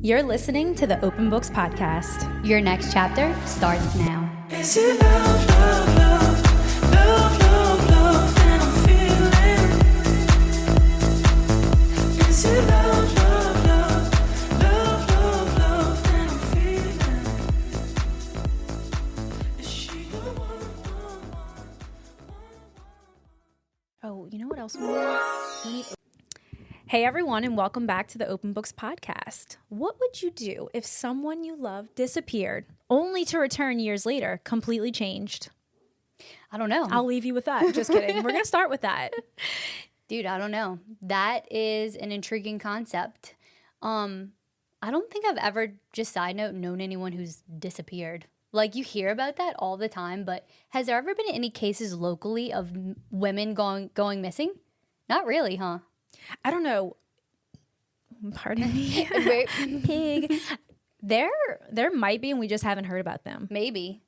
You're listening to the Open Books Podcast. Your next chapter starts now. Is it love, love, love, love, love, love that I'm feeling? Is it love, love, love, love, love, love that I'm feeling? Is she the one? Oh, you know what else we need? Hey everyone, and welcome back to the Open Books Podcast. What would you do if someone you love disappeared, only to return years later, completely changed? I don't know. I'll leave you with that. Just kidding. We're going to start with that. Dude, I don't know. That is an intriguing concept. I don't think I've ever, just side note, known anyone who's disappeared. Like, you hear about that all the time, but has there ever been any cases locally of women going missing? Not really, huh? I don't know. Pardon me. Pig. There might be, and we just haven't heard about them. Maybe.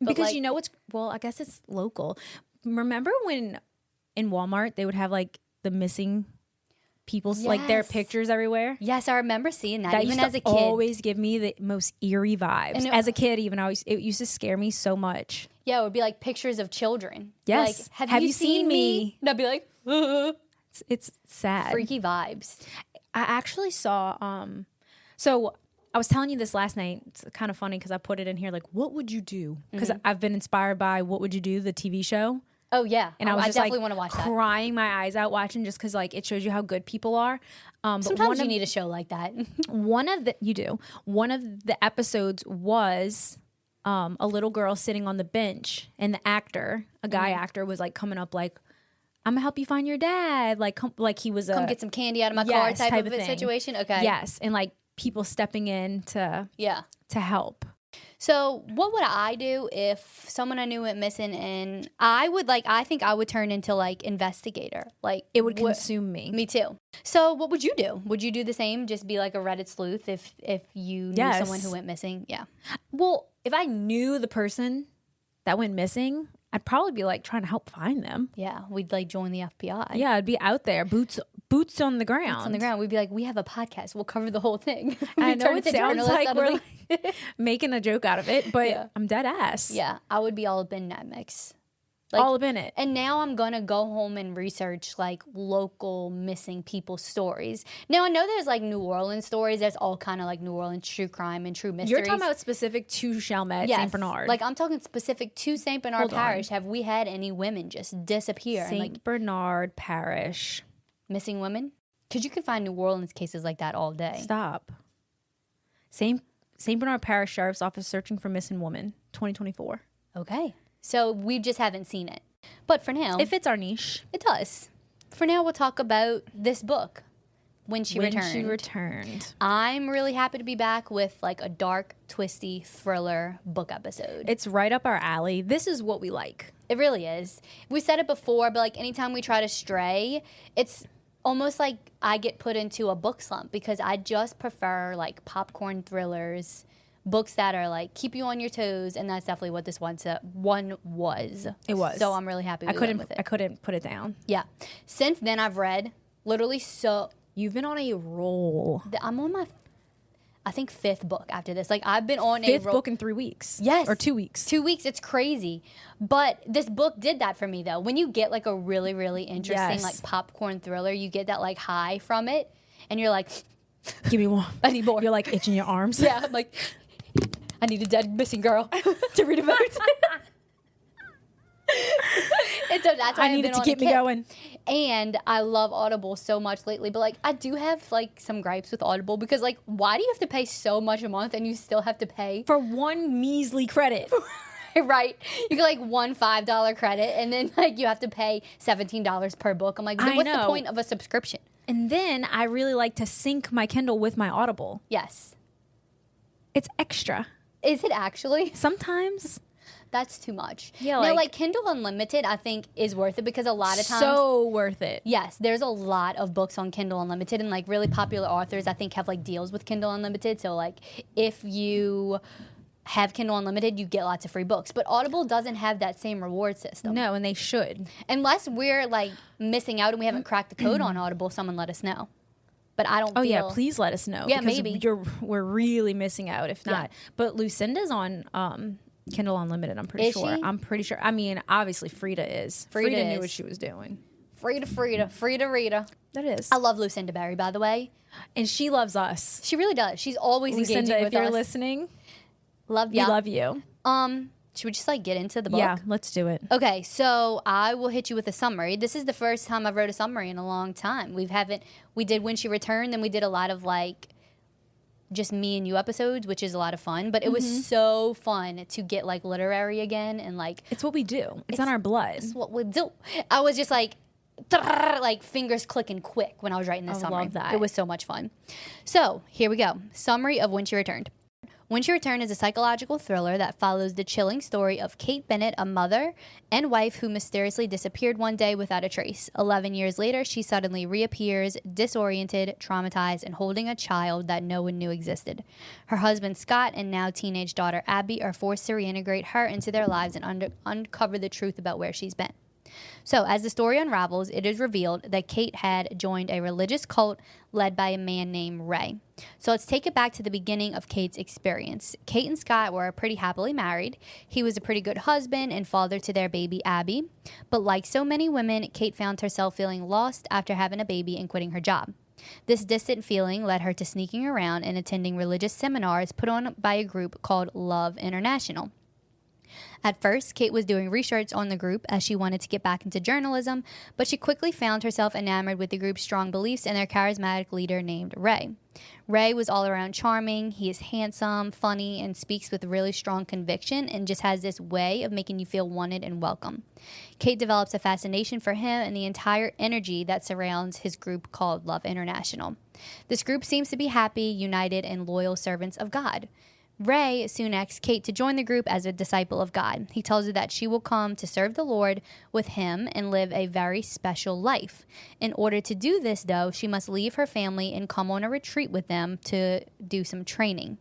But Because like, you know what's, well, I guess it's local. Remember when in Walmart they would have like the missing people's, like their Yes. pictures everywhere? Yes, I remember seeing that, That even used to as a kid. always give me the most eerie vibes. And As a kid, even it used to scare me so much. Yeah, it would be like pictures of children. Yes. Like, have you seen me? And I'd be like, It's sad. freaky vibes. I actually saw, so I was telling you this last night. It's kind of funny because I put it in here like, what would you do? Because I've been inspired by What Would You Do, the TV show. Oh, yeah. And I was just definitely like want to watch that. crying my eyes out watching just because like it shows you how good people are. But Sometimes you need a show like that. one of the episodes was a little girl sitting on the bench, and the actor, a guy actor, was like coming up like, I'm gonna help you find your dad. Like he was Come get some candy out of my car Yes, type of a thing. situation. Okay. Yes, and like people stepping in to help. So what would I do if someone I knew went missing? And I think I would turn into like investigator. Like It would consume me. Me too. So what would you do? Would you do the same? Just be like a Reddit sleuth if you knew Yes. someone who went missing? Yeah. Well, if I knew the person that went missing, I'd probably be like trying to help find them. Yeah. We'd like join the FBI. Yeah, I'd be out there, boots on the ground. On the ground. We'd be like, we have a podcast. We'll cover the whole thing. I We know turn it into sounds journalists like out of we're it. like making a joke out of it, but Yeah. I'm dead ass. Yeah. I would be all up in that mix. All up in it. And now I'm going to go home and research like local missing people stories. Now I know there's like New Orleans stories. There's all kind of like New Orleans true crime and true mysteries. You're talking about specific to Chalmette, Yes. St. Bernard. Like I'm talking specific to St. Bernard Hold on. Parish. Have we had any women just disappear and St. like Bernard Parish. missing women? Because you can find New Orleans cases like that all day. Stop. St. Bernard Parish Sheriff's Office searching for missing woman, 2024. Okay. So we just haven't seen it. But for now, It fits our niche. it does. For now, we'll talk about this book, When She When Returned. she returned. I'm really happy to be back with like a dark, twisty thriller book episode. It's right up our alley. This is what we like. It really is. We said it before, but like anytime we try to stray, it's almost like I get put into a book slump because I just prefer like popcorn thrillers, books that are like keep you on your toes, and that's definitely what this one was. It was. So I'm really happy we went with it. I couldn't put it down. Yeah. Since then, I've read literally You've been on a roll. I'm on my, I think, 5th book after this. Like, I've been on a Fifth roll. book in 3 weeks. Yes. Or 2 weeks. 2 weeks. It's crazy. But this book did that for me, though. When you get, like, a really, really interesting, Yes. like, popcorn thriller, you get that, like, high from it. And you're like, Give me one. I need more. You're like itching your arms. Yeah, I'm like, I need a dead missing girl to read about. And so that's why I needed I've been to on get a me kick. going. And I love Audible so much lately, but like I do have like some gripes with Audible because like why do you have to pay so much a month and you still have to pay For one measly credit. right? You get like one $5 credit and then like you have to pay $17 per book. I'm like, then I what's the know. point of a subscription? And then I really like to sync my Kindle with my Audible. Yes. It's extra. Is it actually? Sometimes. That's too much. Yeah, Now, like- like Kindle Unlimited, I think is worth it because a lot of times. So worth it. Yes, there's a lot of books on Kindle Unlimited, and like really popular authors, I think, have like deals with Kindle Unlimited. So like, if you have Kindle Unlimited, you get lots of free books. But Audible doesn't have that same reward system. No, and they should. Unless we're like missing out and we haven't cracked the code on Audible, someone let us know. but I don't Oh feel... yeah, please let us know. Yeah, because maybe. we're really missing out if not. Yeah. But Lucinda's on Kindle Unlimited, I'm pretty Is sure. she? I'm pretty sure. I mean, obviously Frida is. Frida knew is. what she was doing. Frida, Rita. That is. I love Lucinda Berry, by the way. And she loves us. She really does. She's always Lucinda, engaging with if you're us. listening, Love we ya. love you. Should we just like get into the book? Yeah, let's do it. Okay, so I will hit you with a summary. This is the first time I've wrote a summary in a long time. We did When She Returned, then we did a lot of like just me and you episodes, which is a lot of fun. But it was so fun to get like literary again and like It's what we do. It's on our blood. it's what we do. I was just like like fingers clicking quick when I was writing this I summary. love that. It was so much fun. So here we go. Summary of When She Returned. When She Returned is a psychological thriller that follows the chilling story of Kate Bennett, a mother and wife who mysteriously disappeared one day without a trace. 11 years later, she suddenly reappears, disoriented, traumatized, and holding a child that no one knew existed. Her husband, Scott, and now teenage daughter, Abby, are forced to reintegrate her into their lives and uncover the truth about where she's been. So, as the story unravels, it is revealed that Kate had joined a religious cult led by a man named Ray. So, let's take it back to the beginning of Kate's experience. Kate and Scott were pretty happily married. He was a pretty good husband and father to their baby, Abby. But like so many women, Kate found herself feeling lost after having a baby and quitting her job. This distant feeling led her to sneaking around and attending religious seminars put on by a group called Love International. At first, Kate was doing research on the group as she wanted to get back into journalism, but she quickly found herself enamored with the group's strong beliefs and their charismatic leader named Ray. Ray was all around charming. He is handsome, funny, and speaks with really strong conviction and just has this way of making you feel wanted and welcome. Kate develops a fascination for him and the entire energy that surrounds his group called Love International. This group seems to be happy, united, and loyal servants of God. Ray soon asks Kate to join the group as a disciple of God. He tells her that she will come to serve the Lord with him and live a very special life. In order to do this, though, she must leave her family and come on a retreat with them to do some training.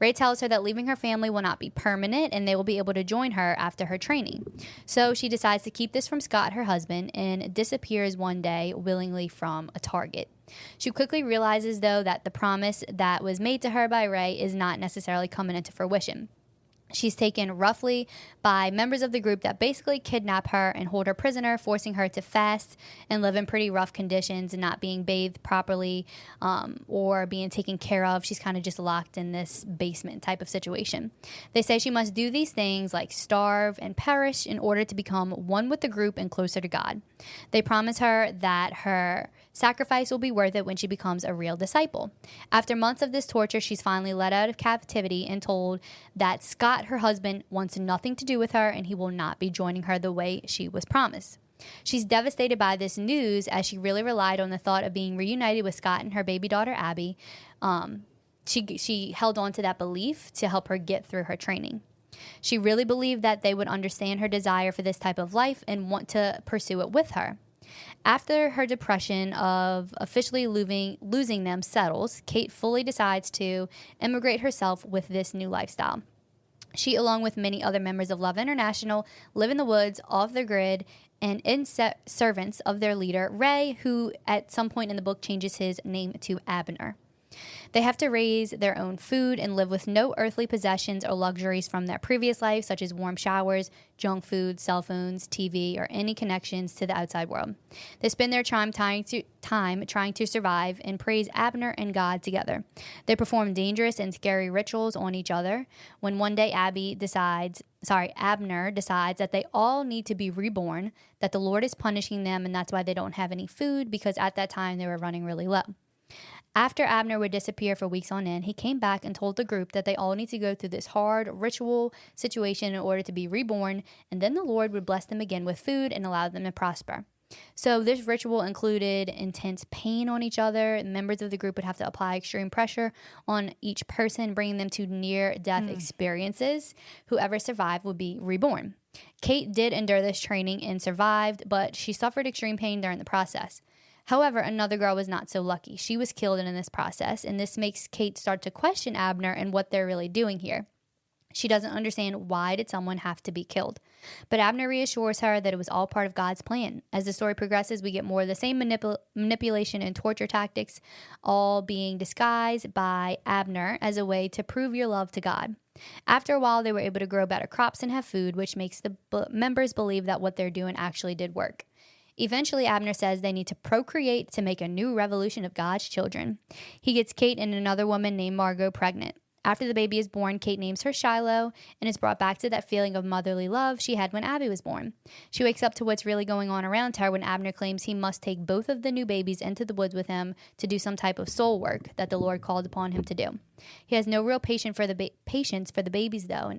Ray tells her that leaving her family will not be permanent and they will be able to join her after her training. So she decides to keep this from Scott, her husband, and disappears one day willingly from a Target. She quickly realizes, though, that the promise that was made to her by Ray is not necessarily coming into fruition. She's taken roughly by members of the group that basically kidnap her and hold her prisoner, forcing her to fast and live in pretty rough conditions and not being bathed properly or being taken care of. She's kind of just locked in this basement type of situation. They say she must do these things like starve and perish in order to become one with the group and closer to God. They promise her that her sacrifice will be worth it when she becomes a real disciple. After months of this torture, she's finally let out of captivity and told that Scott, her husband, wants nothing to do with her and he will not be joining her the way she was promised. She's devastated by this news as she really relied on the thought of being reunited with Scott and her baby daughter, Abby. She held on to that belief to help her get through her training. She really believed that they would understand her desire for this type of life and want to pursue it with her. After her depression of officially losing them settles, Kate fully decides to immigrate herself with this new lifestyle. She, along with many other members of Love International, live in the woods, off the grid, and in servants of their leader, Ray, who at some point in the book changes his name to Abner. They have to raise their own food and live with no earthly possessions or luxuries from their previous life, such as warm showers, junk food, cell phones, TV, or any connections to the outside world. They spend their time trying to survive and praise Abner and God together. They perform dangerous and scary rituals on each other. When one day Abner decides that they all need to be reborn, that the Lord is punishing them, and that's why they don't have any food, because at that time they were running really low. After Abner would disappear for weeks on end, he came back and told the group that they all need to go through this hard ritual situation in order to be reborn, and then the Lord would bless them again with food and allow them to prosper. So this ritual included intense pain on each other. Members of the group would have to apply extreme pressure on each person, bringing them to near-death experiences. Whoever survived would be reborn. Kate did endure this training and survived, but she suffered extreme pain during the process. However, another girl was not so lucky. She was killed in this process, and this makes Kate start to question Abner and what they're really doing here. She doesn't understand why did someone have to be killed. But Abner reassures her that it was all part of God's plan. As the story progresses, we get more of the same manipulation and torture tactics, all being disguised by Abner as a way to prove your love to God. After a while, they were able to grow better crops and have food, which makes the members believe that what they're doing actually did work. Eventually, Abner says they need to procreate to make a new revolution of God's children. He gets Kate and another woman named Margot pregnant. After the baby is born, Kate names her Shiloh and is brought back to that feeling of motherly love she had when Abby was born. She wakes up to what's really going on around her when Abner claims he must take both of the new babies into the woods with him to do some type of soul work that the Lord called upon him to do. He has no real patience for the babies, though,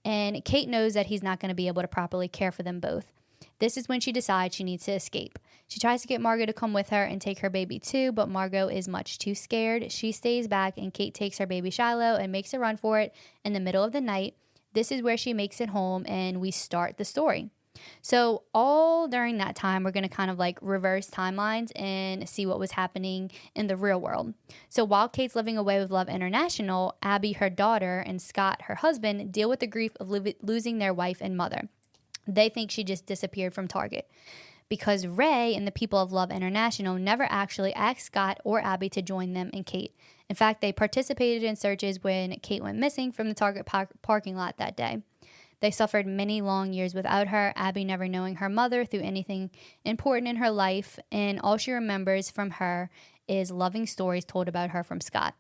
and Kate knows that he's not going to be able to properly care for them both. This is when she decides she needs to escape. She tries to get Margot to come with her and take her baby too, but Margot is much too scared. She stays back, and Kate takes her baby Shiloh and makes a run for it in the middle of the night. This is where she makes it home, and we start the story. So all during that time, we're going to kind of like reverse timelines and see what was happening in the real world. So while Kate's living away with Love International, Abby, her daughter, and Scott, her husband, deal with the grief of losing their wife and mother. They think she just disappeared from Target because Ray and the people of Love International never actually asked Scott or Abby to join them and Kate. In fact, they participated in searches when Kate went missing from the Target parking lot that day. They suffered many long years without her, Abby never knowing her mother through anything important in her life, and all she remembers from her is loving stories told about her from Scott.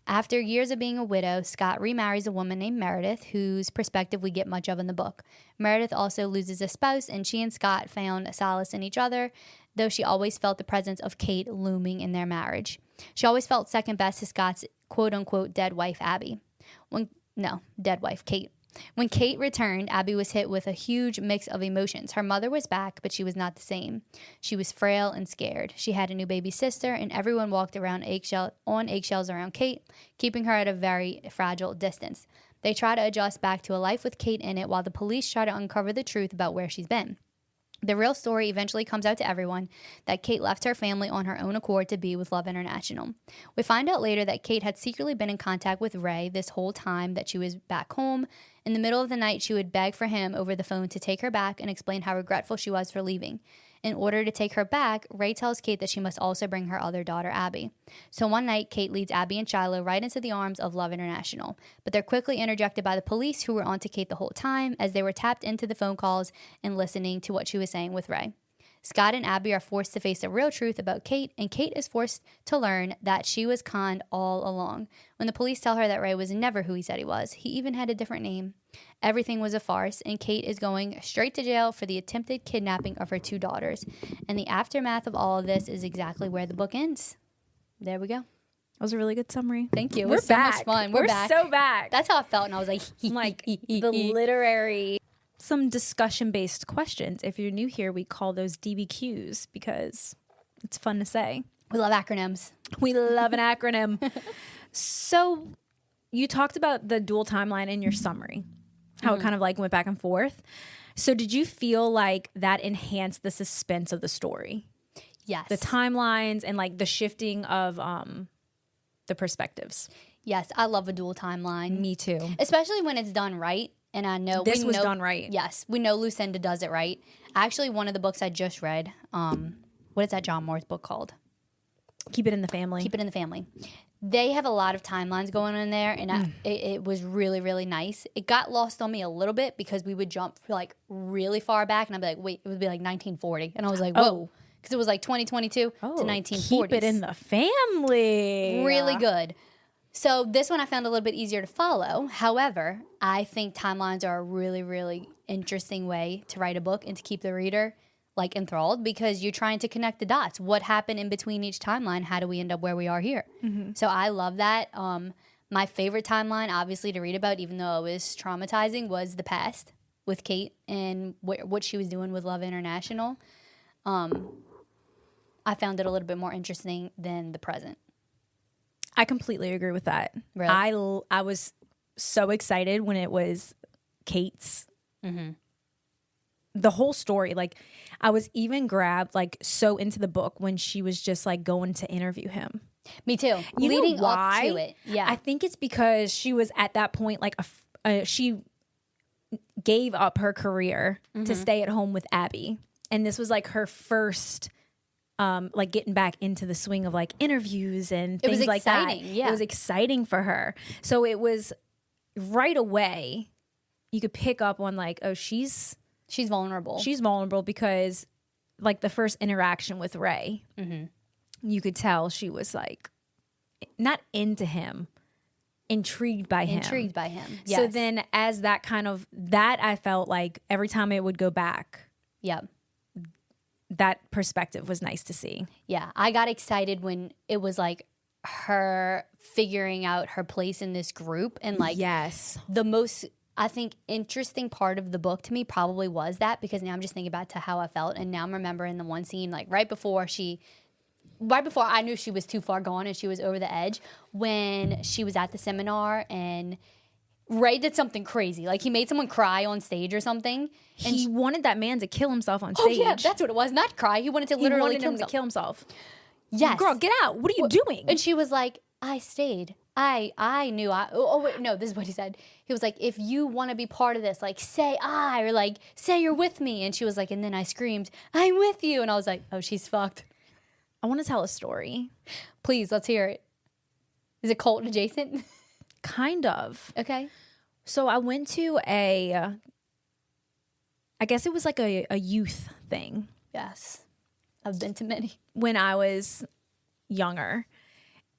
After years of being a widow, Scott remarries a woman named Meredith, whose perspective we get much of in the book. Meredith also loses a spouse, and she and Scott found solace in each other, though she always felt the presence of Kate looming in their marriage. She always felt second best to Scott's quote-unquote dead wife, Abby. Dead wife, Kate. When Kate returned, Abby was hit with a huge mix of emotions. Her mother was back, but she was not the same. She was frail and scared. She had a new baby sister, and everyone walked around on eggshells around Kate, keeping her at a very fragile distance. They try to adjust back to a life with Kate in it while the police try to uncover the truth about where she's been. The real story eventually comes out to everyone that Kate left her family on her own accord to be with Love International. We find out later that Kate had secretly been in contact with Ray this whole time that she was back home. In the middle of the night, she would beg for him over the phone to take her back and explain how regretful she was for leaving. In order to take her back, Ray tells Kate that she must also bring her other daughter, Abby. So one night, Kate leads Abby and Shiloh right into the arms of Love International. But they're quickly interjected by the police, who were on to Kate the whole time, as they were tapped into the phone calls and listening to what she was saying with Ray. Scott and Abby are forced to face the real truth about Kate, and Kate is forced to learn that she was conned all along. When the police tell her that Ray was never who he said he was, he even had a different name. Everything was a farce, and Kate is going straight to jail for the attempted kidnapping of her two daughters. And the aftermath of all of this is exactly where the book ends. There we go. That was a really good summary. Thank you. It We're was so back. much fun. We're back. so back. That's how I felt, and I was like, the literary, some discussion-based questions. If you're new here, we call those DBQs because it's fun to say. We love acronyms. We love an acronym. So you talked about the dual timeline in your summary, how it kind of like went back and forth. So did you feel like that enhanced the suspense of the story? Yes. The timelines and like the shifting of the perspectives. Yes, I love a dual timeline. Me too. Especially when it's done right. And I know This was done right. Yes, we know Lucinda does it right. Actually, one of the books I just read, what is that John Moore's book called? Keep It in the Family. Keep It in the Family. They have a lot of timelines going on there, and it was really, really nice. It got lost on me a little bit because we would jump like really far back, and I'd be like, wait, it would be like 1940. And I was like, whoa. Because it was like 2022 to 1940s. Keep It in the Family. Really good. So this one I found a little bit easier to follow. However, I think timelines are a really, really interesting way to write a book and to keep the reader like enthralled, because you're trying to connect the dots. What happened in between each timeline? How do we end up where we are here? So I love that. My favorite timeline, obviously, to read about, even though it was traumatizing, was the past with Kate and what she was doing with Love International. I found it a little bit more interesting than the present. I completely agree with that. Really? I was so excited when it was Kate's. The whole story, like I was even grabbed like so into the book when she was just like going to interview him. Me too. You Leading know why? up to it. Yeah. I think it's because she was at that point like she gave up her career to stay at home with Abby. And this was like her first, like getting back into the swing of like interviews and things like that. Yeah. It was exciting for her. So it was right away, you could pick up on like, oh, she's vulnerable. She's vulnerable because like the first interaction with Ray, you could tell she was like not into him, intrigued by him. Yes. So then as that I felt like every time it would go back, yeah. that perspective was nice to see. Yeah. I got excited when it was like her figuring out her place in this group. And like, yes, the most, I think, interesting part of the book to me probably was that, because now I'm just thinking back to how I felt. And now I'm remembering the one scene, like right before I knew she was too far gone and she was over the edge, when she was at the seminar and Ray did something crazy. Like he made someone cry on stage or something. And he wanted that man to kill himself on oh stage. yeah, that's what it was. Not cry. He wanted to literally kill himself. Yes. Girl, get out. What are you doing? And she was like, I stayed. I knew wait, no, this is what he said. He was like, if you want to be part of this, like say I, or like say you're with me. And she was like, and then I screamed, I'm with you. And I was like, oh, she's fucked. I want to tell a story. Please, let's hear it. Is it cult adjacent? Kind of. Okay. So I went to I guess it was like a youth thing Yes. I've been to many. when I was younger.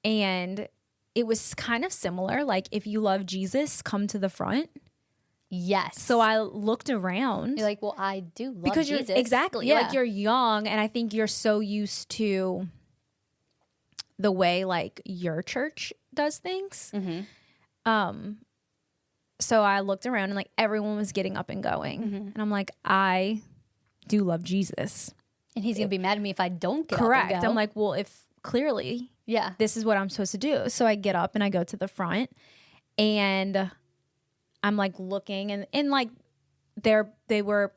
And it was kind of similar. Like, if you love Jesus, come to the front. Yes. So I looked around. You're like, well, I do love because Jesus. you're exactly Yeah. like you're young, and I think you're so used to the way like your church does things. So I looked around and like everyone was getting up and going, and I'm like, I do love Jesus. And he's going to be mad at me if I don't get Correct. up and go. I'm like, well, if clearly yeah. this is what I'm supposed to do. So I get up and I go to the front, and I'm like looking, and like they were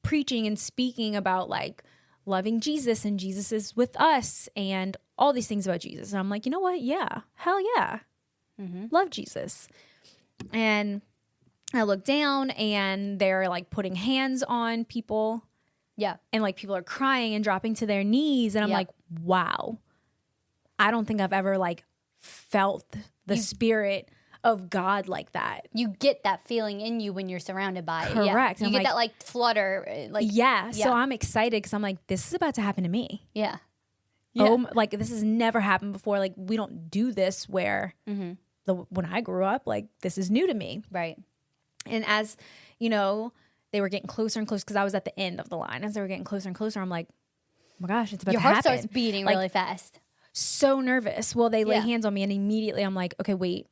preaching and speaking about like loving Jesus, and Jesus is with us, and all these things about Jesus. And I'm like, you know what? Yeah, hell yeah. Love Jesus. And I look down, and they're like putting hands on people, Yeah. and like people are crying and dropping to their knees. And I'm Yep. like, wow, I don't think I've ever like felt the spirit of God like that. You get that feeling in you when you're surrounded by it. Correct. Yeah. You I'm get like- that like flutter. Like Yeah. So Yeah. I'm excited because I'm like, this is about to happen to me. Yeah. Like this has never happened before. Like we don't do this where when I grew up, like this is new to me. Right. And as you know, they were getting closer and closer because I was at the end of the line. As they were getting closer and closer, I'm like, oh my gosh, it's about Your to heart happen. starts beating Like, really fast. so nervous. Well, they lay Yeah. hands on me, and immediately I'm like, okay, wait,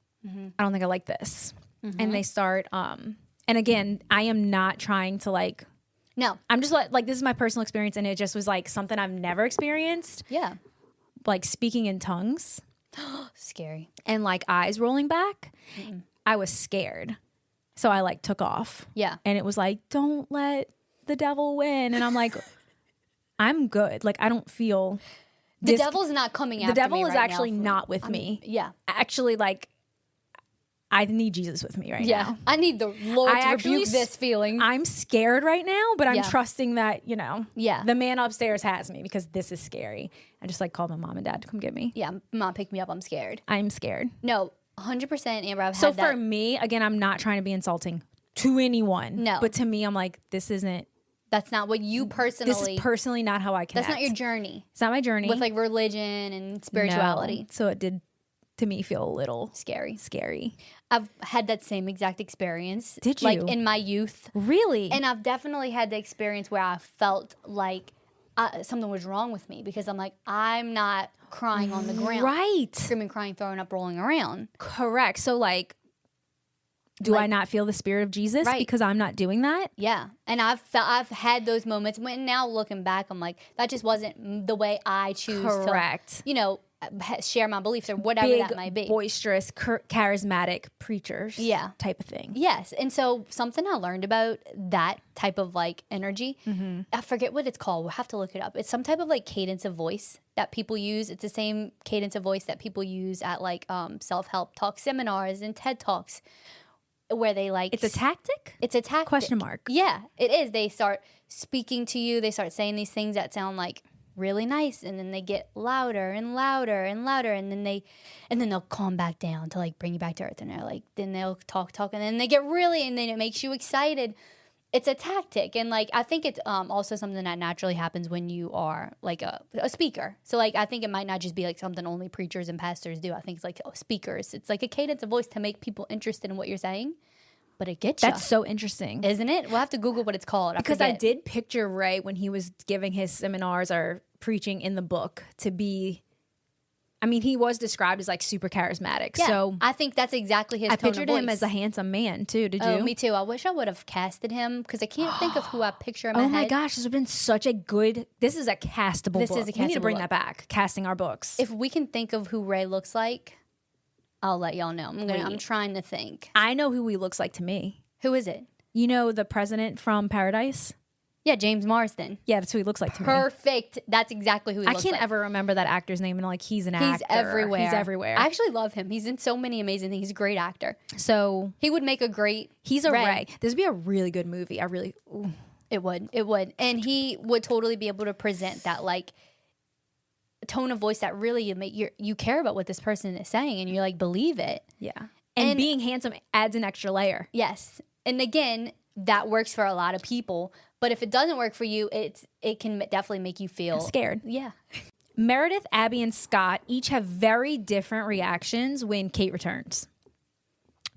I don't think I like this. And they start, and again, I am not trying to like, No. I'm just like this is my personal experience, and it just was like something I've never experienced, Yeah. like speaking in tongues Scary. and like eyes rolling back. I was scared. So I like took off. Yeah. And it was like, don't let the devil win. And I'm like, I'm good. Like, I don't feel The devil's not coming after the devil me is right actually now not with me. Yeah. Actually, like, I need Jesus with me right Yeah. now. I need the Lord I to actually rebuke this feeling. I'm scared right now, but I'm Yeah. trusting that, you know, Yeah. the man upstairs has me because this is scary. I just like called my mom and dad to come get me. Yeah. Mom, pick me up. I'm scared. I'm scared. No. 100% Amber. I've So had that. for me, again, I'm not trying to be insulting to anyone. No. But to me, I'm like, this isn't, That's not what you personally. this is personally not how I connect. That's not your journey It's not my journey. with like religion and spirituality. No. So it did, to me, feel a little Scary. scary. I've had that same exact experience. Did Like you? in my youth. Really? And I've definitely had the experience where I felt like something was wrong with me because I'm like, I'm not crying on the ground. right. Screaming, crying, throwing up, rolling around. Correct. So like, do Like- I not feel the spirit of Jesus Right. because I'm not doing that? Yeah. And I've had those moments when now looking back, I'm like, that just wasn't the way I choose Correct. to, you know, share my beliefs or whatever Big, that might be. boisterous, charismatic preachers. Yeah. Type of thing. Yes. And so something I learned about that type of like energy, I forget what it's called. We'll have to look it up. It's some type of like cadence of voice that people use. It's the same cadence of voice that people use at like self-help talk seminars and TED Talks. where they like It's a tactic? It's a tactic. Question mark. Yeah, it is. They start speaking to you. They start saying these things that sound like really nice, and then they get louder and louder and louder, and then they'll calm back down to like bring you back to earth. And they're like, then they'll talk, and then they get really, and then it makes you excited. It's a tactic, and like I think it's also something that naturally happens when you are like a speaker. So like I think it might not just be like something only preachers and pastors do. I think it's like speakers. It's like a cadence of voice to make people interested in what you're saying. But it gets you. That's so interesting. Isn't it? We'll have to Google what it's called. Because I did picture Ray when he was giving his seminars or preaching in the book to be, I mean, he was described as like super charismatic. Yeah, so I think that's exactly his I tone pictured of him voice. as a handsome man too. Did you? Oh, me too. I wish I would have casted him because I can't think of who I picture in my Oh head. my gosh, this would have been such a good. This is a castable This book. is a We need to castable bring book. that back. Casting our books. If we can think of who Ray looks like, I'll let y'all know. I'm Wait. trying to think. I know who he looks like to me. Who is it? You know the president from Paradise? Yeah, James Marsden. Yeah, that's who he looks like to me. Perfect. That's exactly who he I looks can't like. ever remember that actor's name, and like he's an actor. He's everywhere. He's everywhere. I actually love him. He's in so many amazing things. He's a great actor. So He would make a great. he's a Ray. Ray. This would be a really good movie. Ooh. It would, and he would totally be able to present that like tone of voice that really you care about what this person is saying, and you like believe it. Yeah. And- And being handsome adds an extra layer. Yes, and again, that works for a lot of people. But if it doesn't work for you, it can definitely make you feel Scared. Yeah. Meredith, Abby, and Scott each have very different reactions when Kate returns.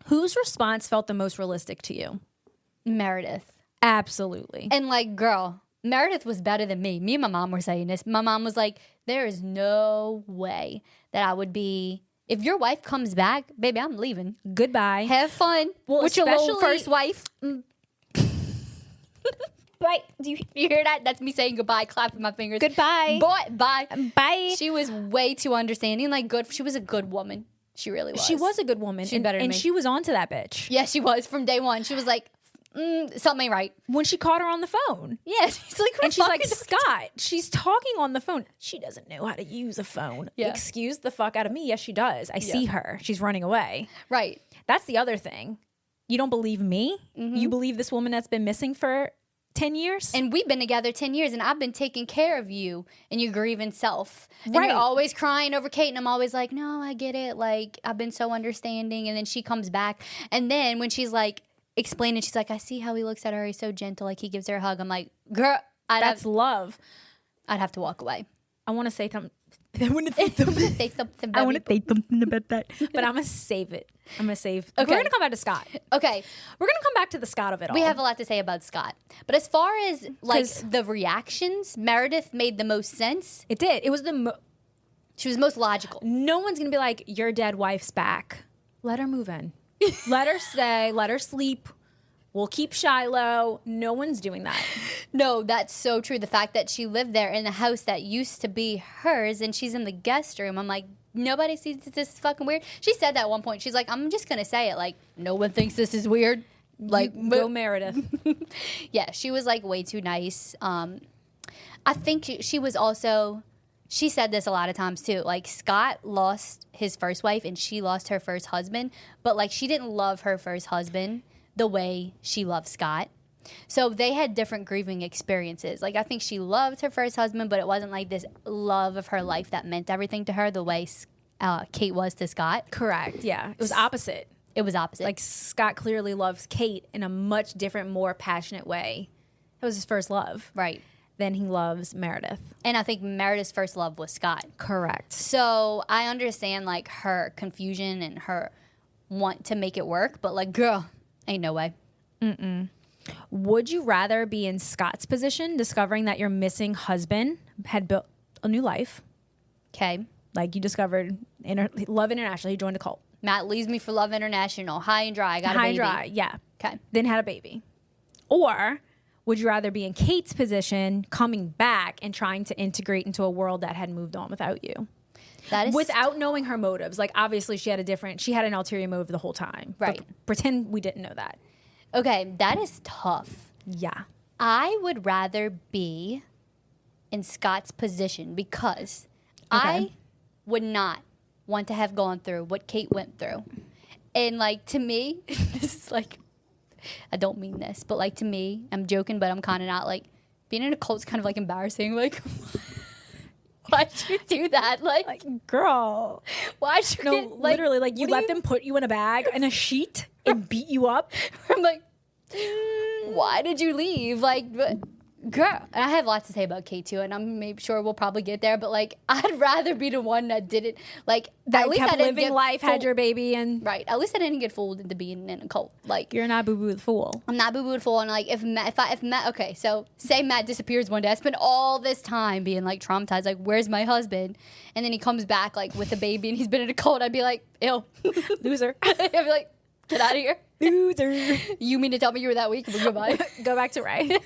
Whose response felt the most realistic to you? Meredith. Absolutely. And like, girl, Meredith was better than me. Me and my mom were saying this. My mom was like, there is no way that I would be. If your wife comes back, baby, I'm leaving. Goodbye. Have fun Well, with your little especially- first wife. Bye. Do You hear that? That's me saying goodbye, clapping my fingers. Goodbye. Boy, bye. Bye. She was way too understanding. Like, good. She was a good woman. She really was. She was a good woman. She's better than and me. she was onto that bitch. Yeah, she was from day one. She was like, something ain't right. When she caught her on the phone. Yeah, she's like, And she's like, Scott, she's talking on the phone. She doesn't know how to use a phone. Yeah. Excuse the fuck out of me. Yes, she does. I see her. She's running away. right. That's the other thing. You don't believe me? Mm-hmm. You believe this woman that's been missing for 10 years? And we've been together 10 years, and I've been taking care of you and your grieving self. And Right. you're always crying over Kate, and I'm always like, no, I get it. Like, I've been so understanding. And then she comes back. And then when she's like explaining, she's like, I see how he looks at her. He's so gentle. Like, he gives her a hug. I'm like, girl, That's love. I'd have to walk away. I want to say something. I want to say something. Say something I about want me. to say something about that. But I'm going to save it. I'm going to save. Okay. We're going to come back to Scott. Okay. We're going to come back to the Scott of it all. We have a lot to say about Scott. But as far as like 'Cause- the reactions, Meredith made the most sense. It did. It was the She was most logical. no one's going to be like, your dead wife's back. Let her move in. Let her stay. Let her sleep. We'll keep Shiloh. No one's doing that. No, that's so true. The fact that she lived there in the house that used to be hers and she's in the guest room. I'm like, nobody sees this is fucking weird. She said that at one point. She's like, I'm just going to say it. Like, no one thinks this is weird. Like, Go Meredith. yeah, she was like way too nice. I think she was also, she said this a lot of times too. Like, Scott lost his first wife and she lost her first husband. But like, she didn't love her first husband the way she loved Scott. So they had different grieving experiences. Like, I think she loved her first husband, but it wasn't like this love of her life that meant everything to her the way Kate was to Scott. Correct. Yeah. It was opposite. It was opposite. Like Scott clearly loves Kate in a much different, more passionate way. That was his first love. right. Then he loves Meredith. And I think Meredith's first love was Scott. Correct. So I understand like her confusion and her want to make it work, but like, girl, ain't no way. Would you rather be in Scott's position, discovering that your missing husband had built a new life? Okay. Like you discovered Love International, he joined a cult. Matt leaves me for Love International. High and dry. I got a High baby. and dry, yeah. Okay. Then had a baby. Or would you rather be in Kate's position, coming back and trying to integrate into a world that had moved on without you? That is Without knowing her motives. Like obviously she had an ulterior motive the whole time. But Right. pretend we didn't know that. okay. That is tough. Yeah. I would rather be in Scott's position because I would not want to have gone through what Kate went through. And like to me, this is like, I don't mean this, but like to me, I'm joking, but I'm kind of not. Like being in a cult's kind of like embarrassing. Like, why'd you do that? Like girl. why'd you No, get, like, literally, like you what do let them put you in a bag and a sheet and beat you up. I'm like, why did you leave? Like, but, girl, and I have lots to say about Kate too, and I'm maybe sure we'll probably get there. But like, I'd rather be the one that didn't like That at least kept I didn't living get life, had fooled. your baby, and Right. At least I didn't get fooled into being in a cult. Like, you're not boo boo the fool. I'm not boo-booed fool. And like, if Matt, okay, so say Matt disappears one day. I spent all this time being like traumatized. Like, where's my husband? And then he comes back like with a baby, and he's been in a cult. I'd be like, ew, Loser. I'd be like, get out of here. Loser. You mean to tell me you were that weak? Goodbye. Go back to Ray.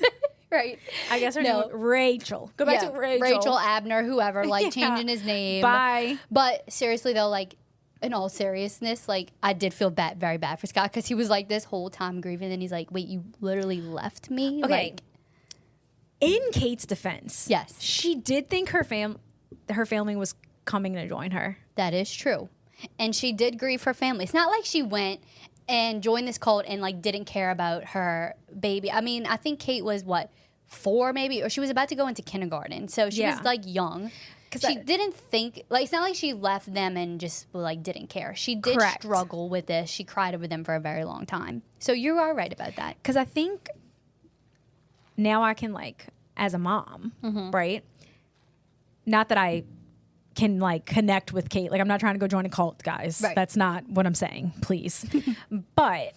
Right. I guess her No. name was Rachel. Go back to Rachel. Rachel, Abner, whoever, like Yeah. changing his name. Bye. But seriously though, like in all seriousness, like I did feel very bad for Scott because he was like this whole time grieving, and he's like, "Wait, you literally left me?" Okay. Like, In Kate's defense, yes, she did think her family was coming to join her. that is true, and she did grieve her family. It's not like she went and joined this cult and like didn't care about her baby. I mean, I think Kate was what, 4 maybe, or she was about to go into kindergarten, so she Yeah. was like young. She didn't think, like, it's not like she left them and just like didn't care. She did Correct. struggle with this. She cried over them for a very long time. So you are right about that. Because I think now I can, like, as a mom, right? Not that I can, like, connect with Kate. Like, I'm not trying to go join a cult, guys. Right. That's not what I'm saying, please. But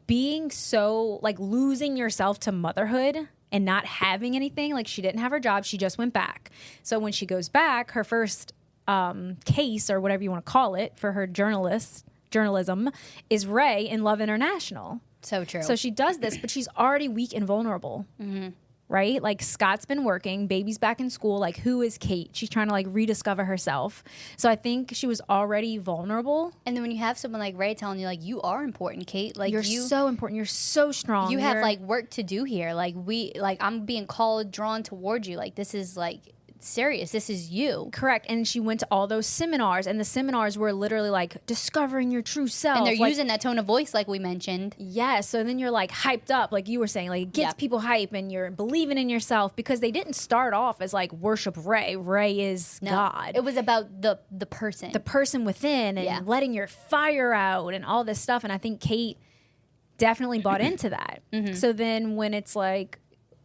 being so, like, losing yourself to motherhood and not having anything, like, she didn't have her job. She just went back. So when she goes back, her first case, or whatever you want to call it, for her journalism is Ray in Love International. So true. So she does this, but she's already weak and vulnerable. Right? Like, Scott's been working, baby's back in school. Like, who is Kate? She's trying to, like, rediscover herself. So I think she was already vulnerable. and then when you have someone like Ray telling you, like, you are important, Kate. Like, You're you so important. You're so strong. you have You're- like work to do here. Like I'm being called, drawn towards you. Like, this is like serious. This is you. Correct. And she went to all those seminars, and the seminars were literally like discovering your true self. And they're like, using that tone of voice, like we mentioned. yes. So then you're like hyped up, like you were saying, like it gets Yep. people hype, and you're believing in yourself, because they didn't start off as like worship Ray. Ray is No, God. It was about the person. The person within, and Yeah. letting your fire out and all this stuff. And I think Kate definitely bought into that. Mm-hmm. So then when it's like,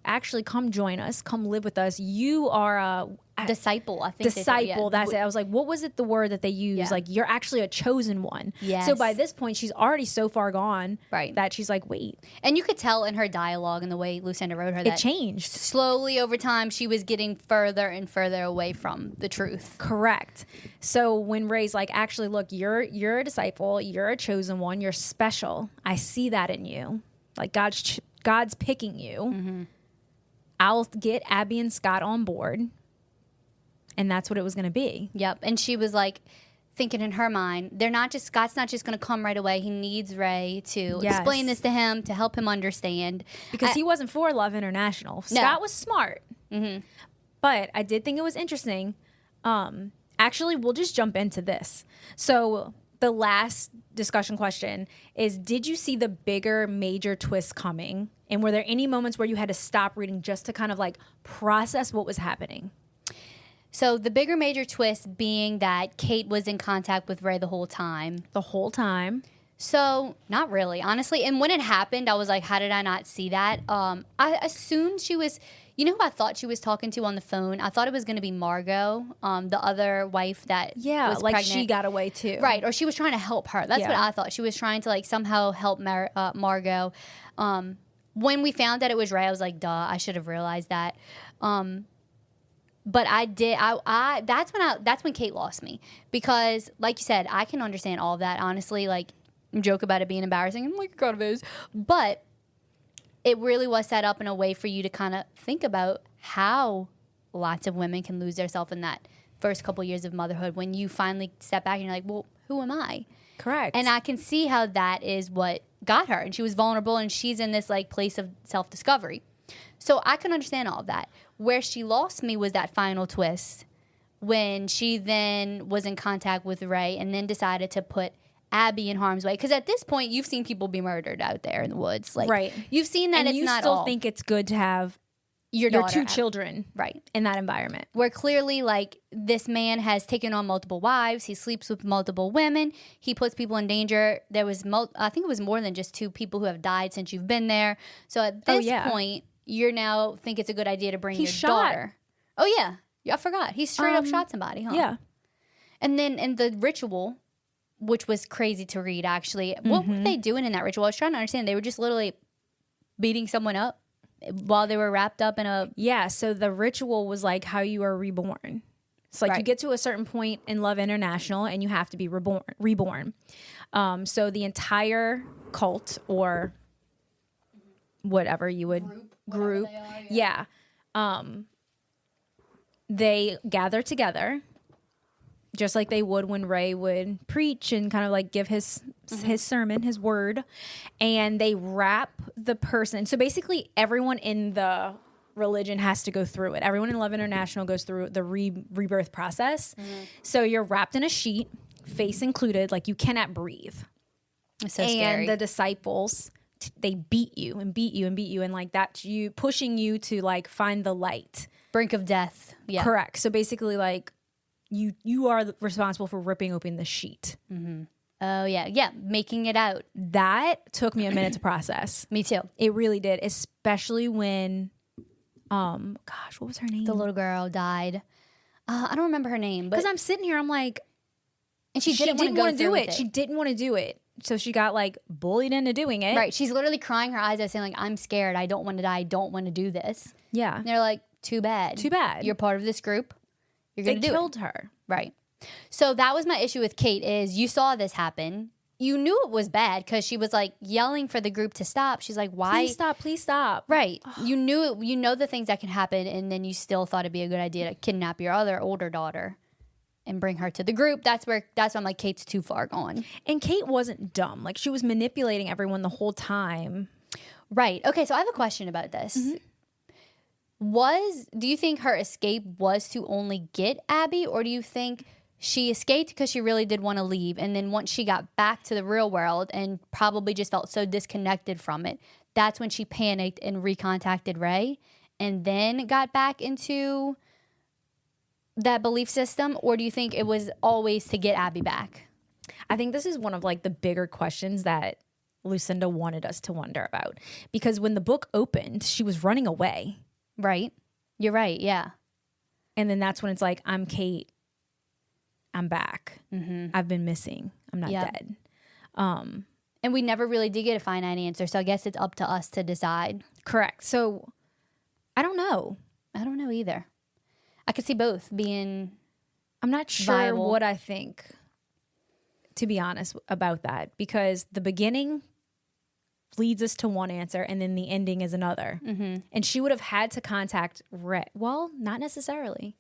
actually come join us, come live with us, you are a disciple, I think. they said, disciple. yeah. That's it. I was like, what was it, the word that they used? Yeah. Like, you're actually a chosen one. Yes. So by this point, she's already so far gone, Right. that she's like, wait, And you could tell in her dialogue and the way Lucinda wrote her it that changed. slowly over time she was getting further and further away from the truth. Correct. So when Ray's like, actually, look, you're a disciple, you're a chosen one, you're special. I see that in you. Like, God's picking you. Mm-hmm. I'll get Abby and Scott on board. And that's what it was going to be. Yep. And she was like thinking in her mind, Scott's not just going to come right away. He needs Ray to Yes. explain this to him, to help him understand. Because he wasn't for Love International. Scott was smart. Mm-hmm. But I did think it was interesting. Actually, we'll just jump into this. So the last discussion question is, did you see the bigger major twists coming? And were there any moments where you had to stop reading just to kind of like process what was happening? So the bigger major twist being that Kate was in contact with Ray the whole time. The whole time. So not really, honestly. And when it happened, I was like, how did I not see that? I assumed she was, you know who I thought she was talking to on the phone? I thought it was going to be Margot, the other wife that was like pregnant. she got away too. Right, or she was trying to help her. That's Yeah. what I thought. She was trying to like somehow help Margot. When we found that it was Ray, I was like, duh, I should have realized that. But I did. That's when Kate lost me, because, like you said, I can understand all of that. Honestly, like, joke about it being embarrassing. I'm like, it kind of is, but it really was set up in a way for you to kind of think about how lots of women can lose themselves in that first couple years of motherhood, when you finally step back and you're like, well, who am I? Correct. And I can see how that is what got her, and she was vulnerable, and she's in this like place of self-discovery. So I can understand all of that. Where she lost me was that final twist, when she then was in contact with Ray and then decided to put Abby in harm's way. Because at this point, you've seen people be murdered out there in the woods. Like, Right. You've seen that And it's you not still all think it's good to have your your daughter two out. children Right. in that environment. Where clearly, like, this man has taken on multiple wives. He sleeps with multiple women. He puts people in danger. There was, I think it was more than just 2 people who have died since you've been there. So at this point, you're now think it's a good idea to bring your daughter. Oh, yeah. I forgot. He straight up shot somebody, huh? Yeah. And then in the ritual, which was crazy to read, actually, what were they doing in that ritual? I was trying to understand. They were just literally beating someone up while they were wrapped up in a... Yeah, so the ritual was like how you are reborn. It's like you get to a certain point in Love International and you have to be reborn. So the entire cult or whatever you would group they gather together just like they would when Ray would preach and kind of like give his sermon, his word, and they wrap the person. So basically everyone in the religion has to go through it. Everyone in Love International goes through the rebirth process. So you're wrapped in a sheet, face included, like you cannot breathe. It's so and scary. the disciples, they beat you and beat you and beat you, and like that, you pushing you to like find the light. Brink of death. Yeah. Correct. So basically like you are responsible for ripping open the sheet. Oh, yeah. Yeah. Making it out. That took me a minute to process. Me too. It really did, especially when, gosh, what was her name? The little girl died. I don't remember her name, but Because I'm sitting here, I'm like, and she she didn't didn't want to do go it. She didn't want to do it. So she got like bullied into doing it. Right. She's literally crying her eyes out saying like, I'm scared. I don't want to die. I don't want to do this. Yeah. And they're like, too bad. Too bad. You're part of this group. You're They going to do it. killed her. Right. So that was my issue with Kate is you saw this happen. You knew it was bad because she was like yelling for the group to stop. She's like, why? Please stop. Please stop. Right. You knew it. You know the things that can happen, and then you still thought it'd be a good idea to kidnap your other older daughter and bring her to the group. That's why I'm like, Kate's too far gone. And Kate wasn't dumb. Like she was manipulating everyone the whole time. Right. Okay, so I have a question about this. Do you think her escape was to only get Abby, or do you think she escaped because she really did want to leave, and then once she got back to the real world and probably just felt so disconnected from it, that's when she panicked and recontacted Ray and then got back into that belief system? Or do you think it was always to get Abby back? I think this is one of like the bigger questions that Lucinda wanted us to wonder about, because when the book opened, she was running away. Right. You're right. Yeah. And then that's when it's like, I'm Kate. I'm back. I've been missing. I'm not dead. And we never really did get a finite answer. So I guess it's up to us to decide. Correct. So I don't know. I don't know either. I could see both being... I'm not sure viable. what I think, to be honest, about that, because the beginning leads us to one answer and then the ending is another. And she would have had to contact Ray. Well, not necessarily.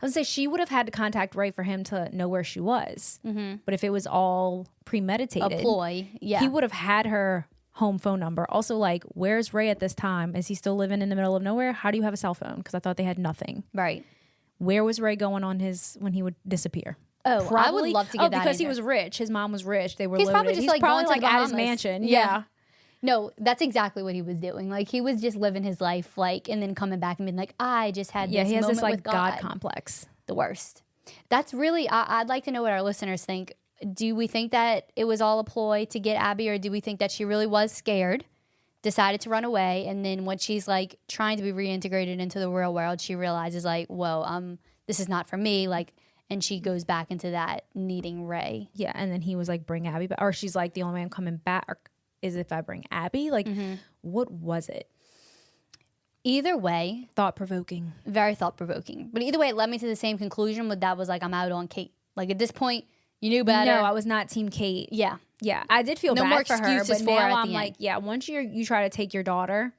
I would say she would have had to contact Ray for him to know where she was. But if it was all premeditated, a ploy, yeah. he would have had her home phone number. Also, like, where's Ray at this time? Is he still living in the middle of nowhere? How do you have a cell phone? Because I thought they had nothing. Right. Where was Ray going on when he would disappear? Oh, I would love to get that because he answer. was rich. His mom was rich. They were He's loaded. probably just, He's like, probably going to like the at his Bahamas. mansion. Yeah. No, that's exactly what he was doing. Like, he was just living his life, like, and then coming back and being like, I just had this He has moment this like with God complex. The worst. That's really, I'd like to know what our listeners think. Do we think that it was all a ploy to get Abby, or do we think that she really was scared, decided to run away, and then when she's like trying to be reintegrated into the real world, she realizes like, whoa, this is not for me, like, and she goes back into that needing Ray. Yeah, and then he was like, bring Abby back. Or she's like, the only way I'm coming back is if I bring Abby. Like, what was it? Either way, Thought-provoking. very thought-provoking. But either way, it led me to the same conclusion with that was like, I'm out on Kate. Like, at this point, you knew better. No, I was not Team Kate. Yeah. Yeah, I did feel No bad more for her, excuses but for her now at I'm the like, end. yeah, once you try to take your daughter,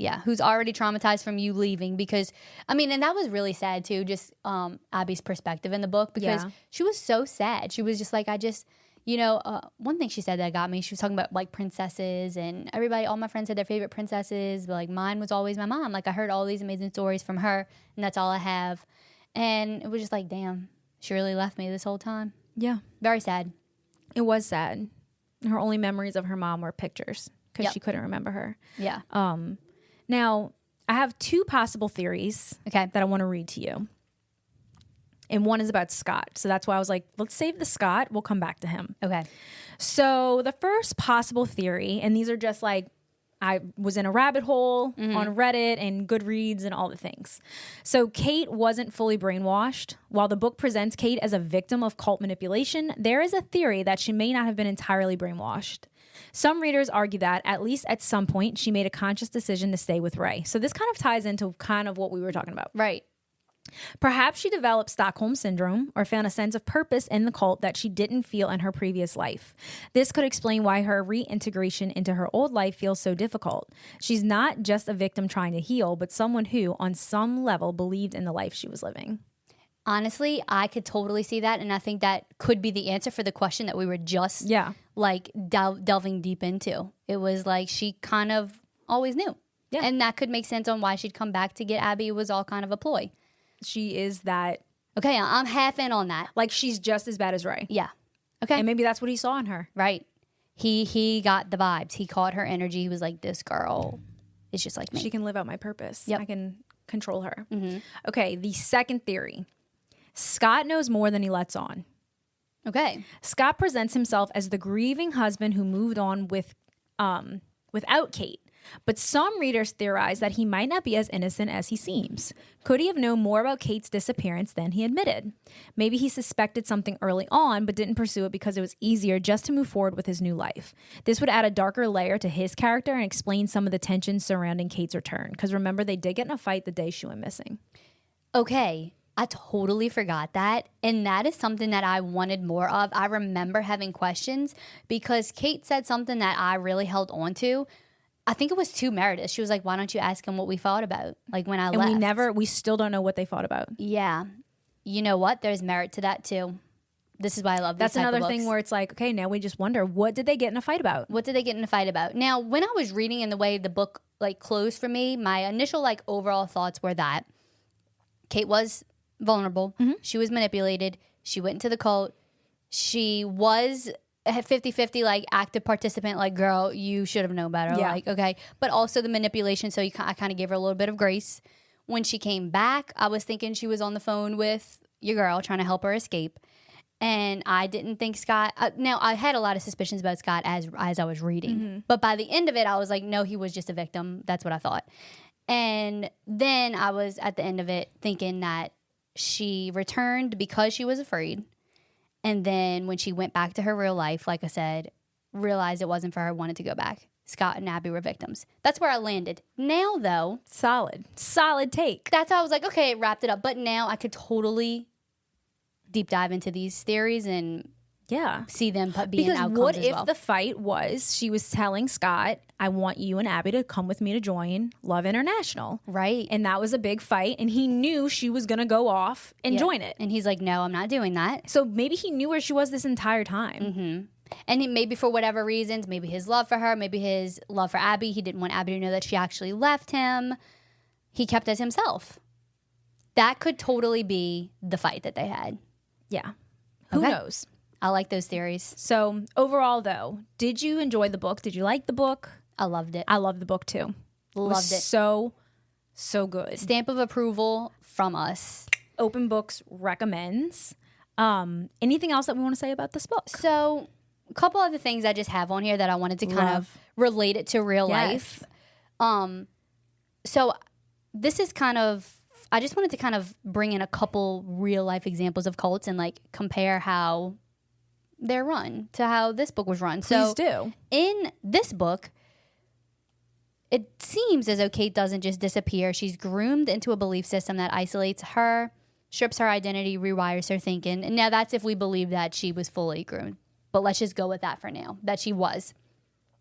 Yeah, who's already traumatized from you leaving because, I mean, and that was really sad too, just Abby's perspective in the book because she was so sad. She was just like, one thing she said that got me, she was talking about like princesses and all my friends had their favorite princesses, but like mine was always my mom. Like I heard all these amazing stories from her and that's all I have. And it was just like, damn, she really left me this whole time. yeah. Very sad. It was sad. Her only memories of her mom were pictures because she couldn't remember her. Yeah. Now, I have two possible theories that I want to read to you. And one is about Scott. So that's why I was like, let's save the Scott. We'll come back to him. Okay. So the first possible theory, and these are just like, I was in a rabbit hole on Reddit and Goodreads and all the things. So Kate wasn't fully brainwashed. While the book presents Kate as a victim of cult manipulation, there is a theory that she may not have been entirely brainwashed. Some readers argue that, at least at some point, she made a conscious decision to stay with Ray. So this kind of ties into kind of what we were talking about. Right. Perhaps she developed Stockholm Syndrome or found a sense of purpose in the cult that she didn't feel in her previous life. This could explain why her reintegration into her old life feels so difficult. She's not just a victim trying to heal, but someone who, on some level, believed in the life she was living. Honestly, I could totally see that, and I think that could be the answer for the question that we were just like delving deep into. It was like she kind of always knew. Yeah. And that could make sense on why she'd come back to get Abby. It was all kind of a ploy. She is that. Okay, I'm half in on that. Like, she's just as bad as Ray. Yeah. Okay. And maybe that's what he saw in her. Right. He got the vibes. He caught her energy. He was like, this girl is just like me. She can live out my purpose. Yep. I can control her. Okay, the second theory. Scott knows more than he lets on. Okay. Scott presents himself as the grieving husband who moved on without Kate. But some readers theorize that he might not be as innocent as he seems. Could he have known more about Kate's disappearance than he admitted? Maybe he suspected something early on, but didn't pursue it because it was easier just to move forward with his new life. This would add a darker layer to his character and explain some of the tension surrounding Kate's return. Because remember, they did get in a fight the day she went missing. Okay. I totally forgot that. And that is something that I wanted more of. I remember having questions because Kate said something that I really held on to. I think it was to Meredith. She was like, why don't you ask him what we thought about? Like when I left. And we still don't know what they thought about. Yeah. You know what? There's merit to that too. This is why I love these That's type another of books. thing where it's like, okay, now we just wonder, what did they get in a fight about? What did they get in a fight about? Now, when I was reading and the way the book like closed for me, my initial like overall thoughts were that Kate was vulnerable. She was manipulated. She went into the cult. She was 50-50 like active participant, like, girl, you should have known better. Like, okay. But also the manipulation, so I kind of gave her a little bit of grace. When she came back, I was thinking she was on the phone with your girl trying to help her escape. And I didn't think Scott, now I had a lot of suspicions about Scott as I was reading. But by the end of it, I was like, no, he was just a victim. That's what I thought. And then I was at the end of it thinking that she returned because she was afraid. And then when she went back to her real life, like I said, realized it wasn't for her, wanted to go back. Scott and Abby were victims. That's where I landed. Now, though. Solid take. That's how I was like, okay, it wrapped it up. But now I could totally deep dive into these theories and see them being because outcomes what as if well. the fight was she was telling Scott, I want you and Abby to come with me to join Love International. Right. And that was a big fight. And he knew she was going to go off and join it. And he's like, no, I'm not doing that. So maybe he knew where she was this entire time. And maybe for whatever reasons, maybe his love for her, maybe his love for Abby, he didn't want Abby to know that she actually left him. He kept as himself. That could totally be the fight that they had. Yeah. Who knows? I like those theories. So overall, though, did you enjoy the book? Did you like the book? I loved it. I loved the book, too. Loved it. So good. Stamp of approval from us. Open Books recommends. Anything else that we want to say about this book? So a couple other things I just have on here that I wanted to kind of relate it to real life. So this is kind of, I just wanted to kind of bring in a couple real life examples of cults and like compare how they're run to how this book was run. Please do. In this book, it seems as though Kate doesn't just disappear. She's groomed into a belief system that isolates her, strips her identity, rewires her thinking. And now that's if we believe that she was fully groomed. But let's just go with that for now, that she was.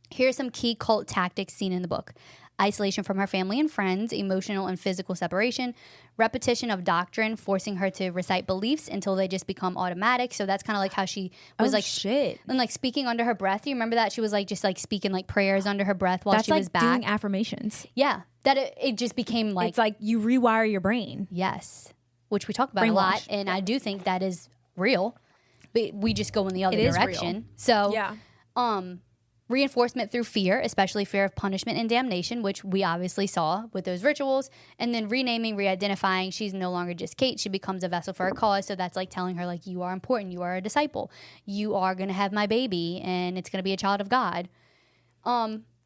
Here are some key cult tactics seen in the book. Isolation from her family and friends, emotional and physical separation, repetition of doctrine, forcing her to recite beliefs until they just become automatic. So that's kind of like how she was shit. And like speaking under her breath. You remember that? She was like just like speaking like prayers under her breath while she was back. Doing affirmations. Yeah. That it just became like. It's like you rewire your brain. Yes. Which we talk about a lot. And I do think that is real. but we just go in the other It is real. direction. So, Yeah. Reinforcement through fear, especially fear of punishment and damnation, which we obviously saw with those rituals, and then renaming, re-identifying. She's no longer just Kate. She becomes a vessel for a cause. So that's like telling her, like, you are important. You are a disciple. You are going to have my baby, and it's going to be a child of God.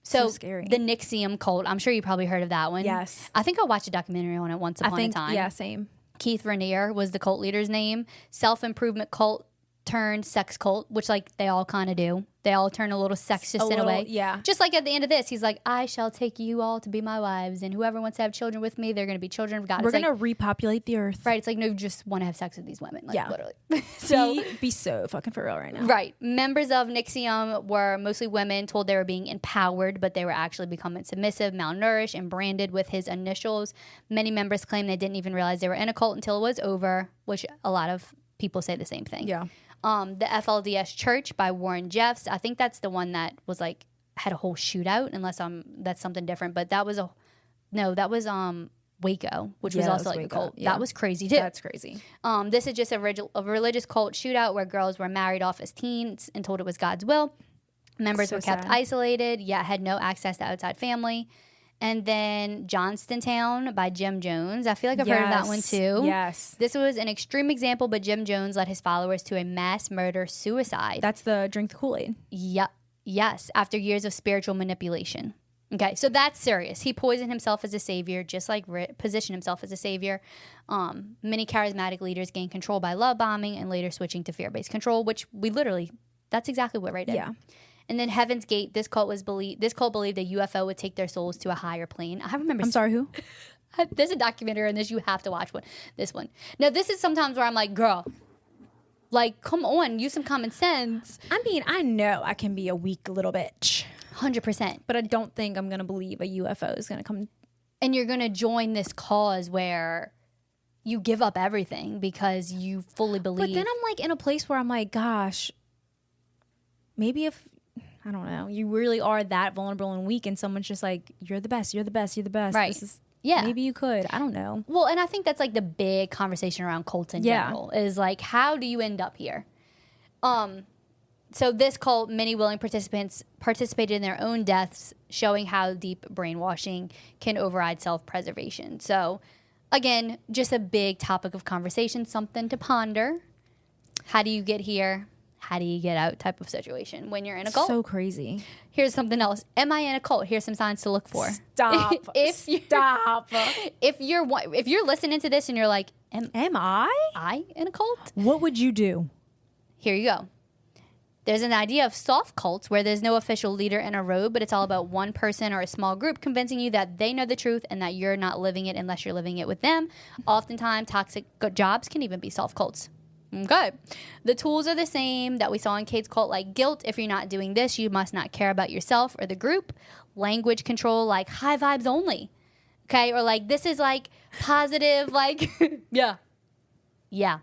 So scary. the Nixium cult, I'm sure you probably heard of that one. Yes. I think I watched a documentary on it once upon a time. Yeah, same. Keith Raniere was the cult leader's name. Self-improvement cult turned sex cult, which like they all kind of do. They all turn a little sexist in a way. Yeah. Just like at the end of this, he's like, I shall take you all to be my wives, and whoever wants to have children with me, they're going to be children of God. We're It's going to like, repopulate the earth. right. It's like, no, you just want to have sex with these women. Like, Yeah. literally. So be so fucking for real right now. Right. Members of Nixium were mostly women, told they were being empowered, but they were actually becoming submissive, malnourished, and branded with his initials. Many members claim they didn't even realize they were in a cult until it was over, which a lot of people say the same thing. Yeah. The FLDS Church by Warren Jeffs. I think that's the one that was like had a whole shootout, unless that's something different. But that was Waco, which was Yeah, also that was like a Waco. cult. Yeah. That was crazy too. That's crazy. This is just a religious cult shootout where girls were married off as teens and told it was God's will. Members So were kept sad. isolated, yet had no access to outside family. And then Johnstown by Jim Jones. I feel like I've heard of that one too. Yes. This was an extreme example, but Jim Jones led his followers to a mass murder suicide. That's the drink the Kool-Aid. Yep. Yes, after years of spiritual manipulation. Okay, so that's serious. He poisoned himself as a savior, just like positioned himself as a savior. Many charismatic leaders gained control by love bombing and later switching to fear-based control, which that's exactly what Ray did. Yeah. And then Heaven's Gate, this cult believed a UFO would take their souls to a higher plane. I remember. I'm sorry, who? There's a documentary on this. You have to watch this one. Now, this is sometimes where I'm like, girl, like, come on, use some common sense. I mean, I know I can be a weak little bitch, 100%. but I don't think I'm going to believe a UFO is going to come. And you're going to join this cause where you give up everything because you fully believe. But then I'm like in a place where I'm like, gosh, maybe if, I don't know, you really are that vulnerable and weak and someone's just like, you're the best, you're the best, you're the best. Right. Yeah. Maybe you could. I don't know. Well, and I think that's like the big conversation around cults in Yeah. general is like, how do you end up here? So this cult, many willing participants participated in their own deaths, showing how deep brainwashing can override self-preservation. So again, just a big topic of conversation, something to ponder. How do you get here? How do you get out type of situation when you're in a cult? So crazy. Here's something else. Am I in a cult? Here's some signs to look for. Stop. Stop. If you're listening to this and you're like, am I? I in a cult? What would you do? Here you go. There's an idea of soft cults where there's no official leader in a robe, but it's all about one person or a small group convincing you that they know the truth and that you're not living it unless you're living it with them. Oftentimes, toxic jobs can even be soft cults. Okay. The tools are the same that we saw in Kate's cult, like guilt. If you're not doing this, you must not care about yourself or the group. Language control, like high vibes only. Okay. Or like, this is like positive, like, yeah. Yeah.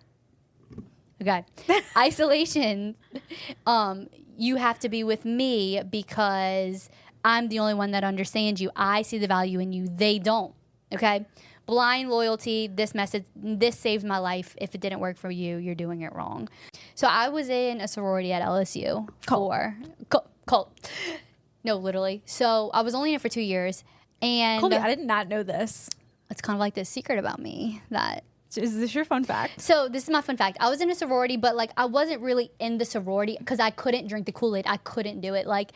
Okay. Isolation. You have to be with me because I'm the only one that understands you. I see the value in you. They don't. Okay. Blind loyalty. This saved my life. If it didn't work for you, you're doing it wrong. So I was in a sorority at LSU cult. No, literally. So I was only in it for 2 years. And Colby, I did not know this. it's kind of like this secret about me that Is this your fun fact? So this is my fun fact. I was in a sorority, but like I wasn't really in the sorority because I couldn't drink the Kool-Aid. I couldn't do it. Like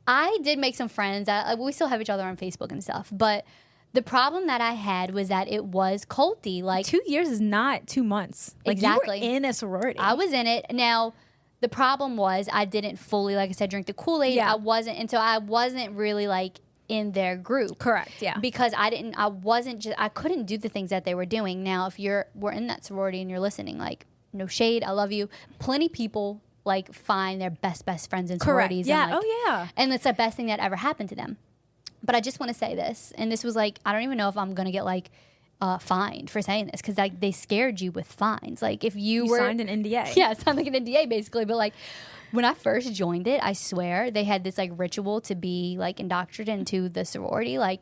I did make some friends. We still have each other on Facebook and stuff. But the problem that I had was that it was culty. Like 2 years is not 2 months. Like Exactly. You were in a sorority. I was in it. Now the problem was I didn't fully, like I said, drink the Kool-Aid. Yeah. I wasn't really like in their group. Correct. Yeah. Because I couldn't do the things that they were doing. Now, if we're in that sorority and you're listening, like, no shade, I love you. Plenty people like find their best friends in Correct. sororities. Yeah. And, like, Oh yeah. and it's the best thing that ever happened to them. But I just want to say this, and this was like, I don't even know if I'm gonna get like fined for saying this because like they scared you with fines. Like if you were signed an NDA. yeah, it sounded like an NDA basically. But like when I first joined it, I swear they had this like ritual to be like indoctrinated into the sorority. Like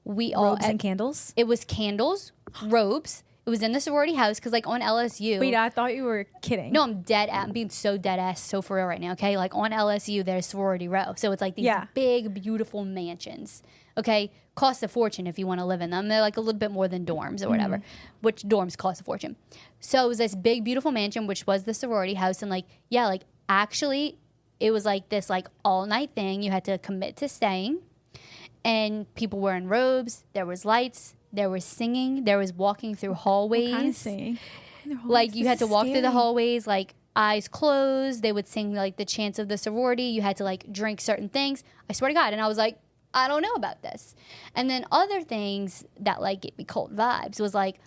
we all Robes and candles. it was candles, robes. It was in the sorority house because, like, on LSU. Wait, I thought you were kidding. No, I'm being so dead ass, so for real right now, okay? Like, on LSU, there's sorority row. So it's like these big, beautiful mansions, okay? Cost a fortune if you want to live in them. They're like a little bit more than dorms or whatever, which dorms cost a fortune. So it was this big, beautiful mansion, which was the sorority house. And, like, yeah, like, actually, it was like this, like, all-night thing. You had to commit to staying. And people were in robes. There was lights. There was singing. There was walking through hallways. What kind of singing? Like, you had to walk through the hallways, like, eyes closed. They would sing, like, the chants of the sorority. You had to, like, drink certain things. I swear to God. And I was like, I don't know about this. And then other things that, like, gave me cult vibes was, like,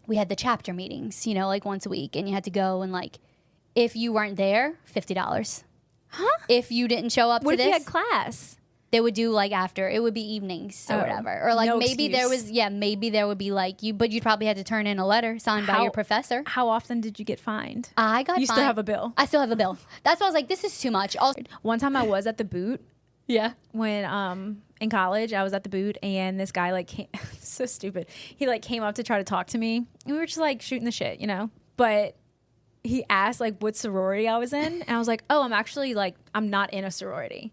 we had the chapter meetings, you know, like, once a week. And you had to go and, like, if you weren't there, $50. Huh? If you didn't show up What to if you this. had class? They would do, like, after. It would be evenings or whatever. Or, like, no maybe excuse. there was, maybe there would be, like, but you'd probably have to turn in a letter signed by your professor. How often did you get fined? I got You fined. still have a bill? I still have a bill. That's why I was like, this is too much. Also, One time I was at the boot yeah. when in college. I was at the boot and this guy like came, so stupid. He like came up to try to talk to me. And we were just like shooting the shit, you know. But he asked like what sorority I was in, and I was like, oh, I'm actually like I'm not in a sorority.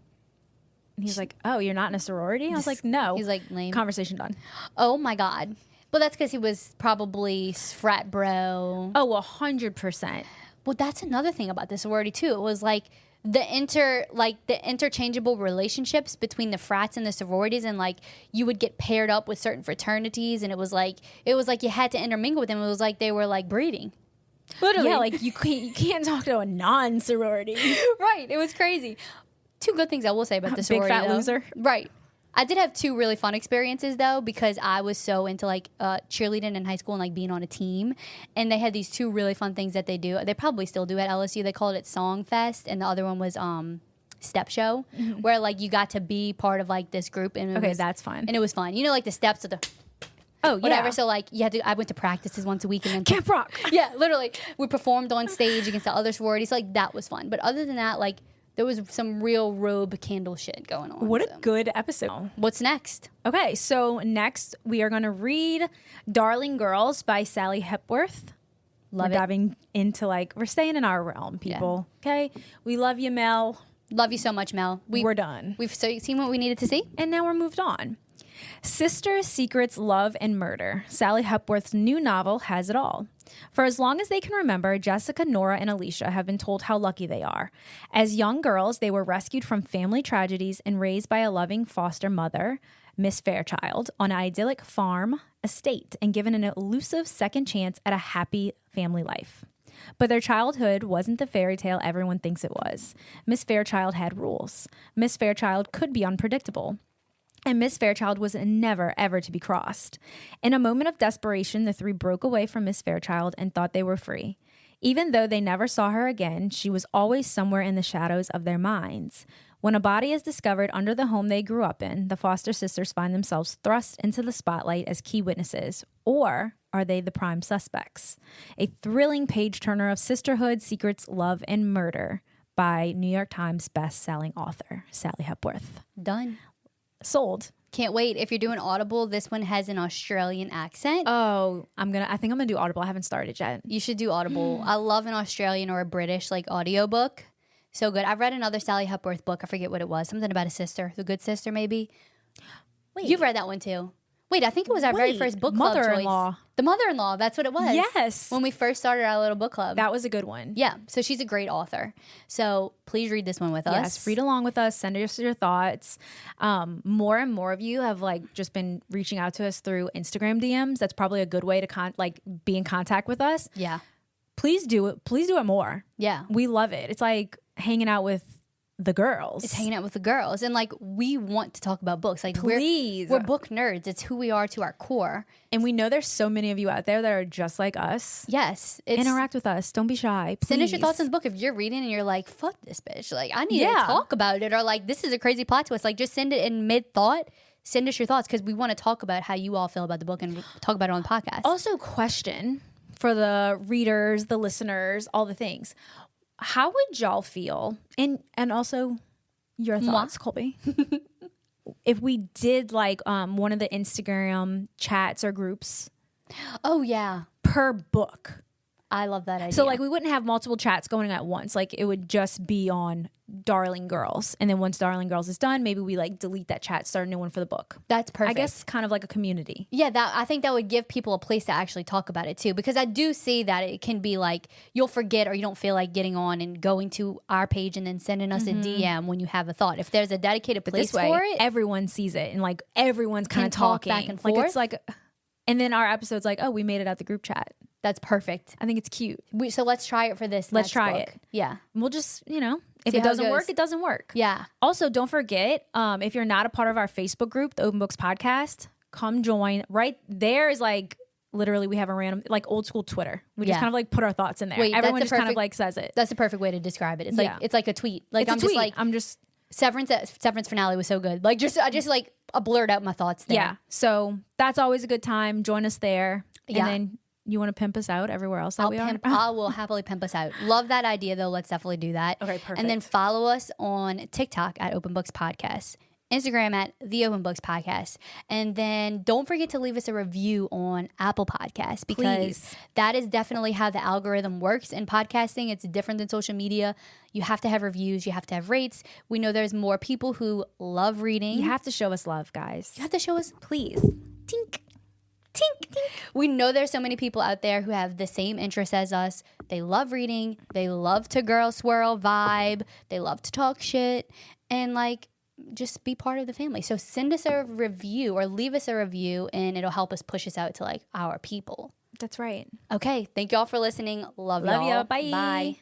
And he's like, oh, you're not in a sorority? And I was like, no. He's like, lame. Conversation done. Oh, my God. Well, that's because he was probably frat bro. Oh, 100%. Well, that's another thing about the sorority, too. It was like the interchangeable relationships between the frats and the sororities, and like you would get paired up with certain fraternities, and it was like you had to intermingle with them. It was like they were like breeding. Literally. Yeah, like you can't talk to a non-sorority. Right. It was crazy. Two good things I will say about the sorority. Big fat though. loser. Right. I did have two really fun experiences though, because I was so into like cheerleading in high school and like being on a team, and they had these two really fun things that they do. They probably still do at LSU. They called it Song Fest, and the other one was Step Show, where like you got to be part of like this group, and it was, that's fun. and it was fun. You know, like the steps of the whatever. So like you had to. I went to practices once a week, and then Camp Rock. yeah, literally, we performed on stage against the other sororities. Like that was fun. But other than that, like. There was some real robe candle shit going on. What a good episode. What's next? Okay, so next we are going to read Darling Girls by Sally Hepworth. Love we're it. diving into like, we're staying in our realm, people. Okay, we love you, Mel. Love you so much, Mel. We're done. We've seen what we needed to see. And now we're moved on. Sisters, Secrets, Love, and Murder. Sally Hepworth's new novel has it all. For as long as they can remember, Jessica, Nora, and Alicia have been told how lucky they are. As young girls, they were rescued from family tragedies and raised by a loving foster mother, Miss Fairchild, on an idyllic farm estate and given an elusive second chance at a happy family life. But their childhood wasn't the fairy tale everyone thinks it was. Miss Fairchild had rules. Miss Fairchild could be unpredictable. And Miss Fairchild was never, ever to be crossed. In a moment of desperation, the three broke away from Miss Fairchild and thought they were free. Even though they never saw her again, she was always somewhere in the shadows of their minds. When a body is discovered under the home they grew up in, the foster sisters find themselves thrust into the spotlight as key witnesses. Or are they the prime suspects? A thrilling page-turner of sisterhood, secrets, love, and murder by New York Times best-selling author Sally Hepworth. Done. Sold. Can't wait. If you're doing Audible, this one has an Australian accent. Oh, I think I'm gonna do Audible. I haven't started yet. You should do Audible. I love an Australian or a British like audiobook. So good. I've read another Sally Hepworth book. I forget what it was. Something about a sister. The Good Sister, maybe. Wait. You've read that one too. Wait, I think it was our very first book club Mother-in-Law. choice. The Mother-in-Law. That's what it was. Yes. When we first started our little book club. That was a good one. Yeah. So she's a great author. So please read this one with us. Yes, read along with us. Send us your thoughts. More and more of you have like just been reaching out to us through Instagram DMs. That's probably a good way to be in contact with us. Yeah. Please do it. Please do it more. Yeah. We love it. It's like hanging out with the girls. It's hanging out with the girls. And like we want to talk about books. Like Please. we're book nerds. It's who we are to our core. And we know there's so many of you out there that are just like us. Yes. Interact with us. Don't be shy. Please. Send us your thoughts on the book. If you're reading and you're like, fuck this bitch. Like I need to talk about it. Or like this is a crazy plot twist. Like just send it in mid-thought. Send us your thoughts because we want to talk about how you all feel about the book and talk about it on the podcast. Also, question for the readers, the listeners, all the things. How would y'all feel? And also your thoughts, Colby. If we did like one of the Instagram chats or groups Oh, yeah. per book. I love that idea. So like we wouldn't have multiple chats going at once. Like it would just be on Darling Girls. And then once Darling Girls is done, maybe we like delete that chat, start a new one for the book. That's perfect. I guess kind of like a community. Yeah, I think that would give people a place to actually talk about it too, because I do see that it can be like you'll forget or you don't feel like getting on and going to our page and then sending us a DM when you have a thought. If there's a dedicated place This way, for it, everyone sees it and like everyone's kind of talk talking back and Like forth. it's like, and then our episode's like, oh, we made it out the group chat. that's perfect. I think it's cute. So let's try it for this. Let's next try book. it. Yeah, We'll just, if See it how it doesn't work, goes. it doesn't work. yeah. Also, don't forget, if you're not a part of our Facebook group, the Open Books Podcast, come join. Right there is like literally we have a random like old school Twitter. We just Yeah. kind of like put our thoughts in there. Wait, Everyone that's just a kind of perfect- like says it. That's the perfect way to describe it. It's Yeah. like it's like a tweet. Like It's a I'm tweet. just like I'm just Severance finale was so good. Like I just like blurred out my thoughts there. yeah. So that's always a good time. Join us there. Yeah. And then you want to pimp us out everywhere else that we are. I will happily pimp us out. Love that idea though. Let's definitely do that. Okay, perfect. And then follow us on TikTok at Open Books Podcast, Instagram at The Open Books Podcast. And then don't forget to leave us a review on Apple Podcasts, because Please. that is definitely how the algorithm works in podcasting. It's different than social media. You have to have reviews. You have to have rates. We know there's more people who love reading. You have to show us love, guys. You have to show us. Please. Tink. Tink, tink. We know there's so many people out there who have the same interests as us. They love reading. They love to girl swirl vibe. They love to talk shit. And like, just be part of the family. So send us a review or leave us a review, and it'll help us push us out to like our people. That's right. Okay. Thank y'all for listening. Love Love y'all. ya. Bye. Bye.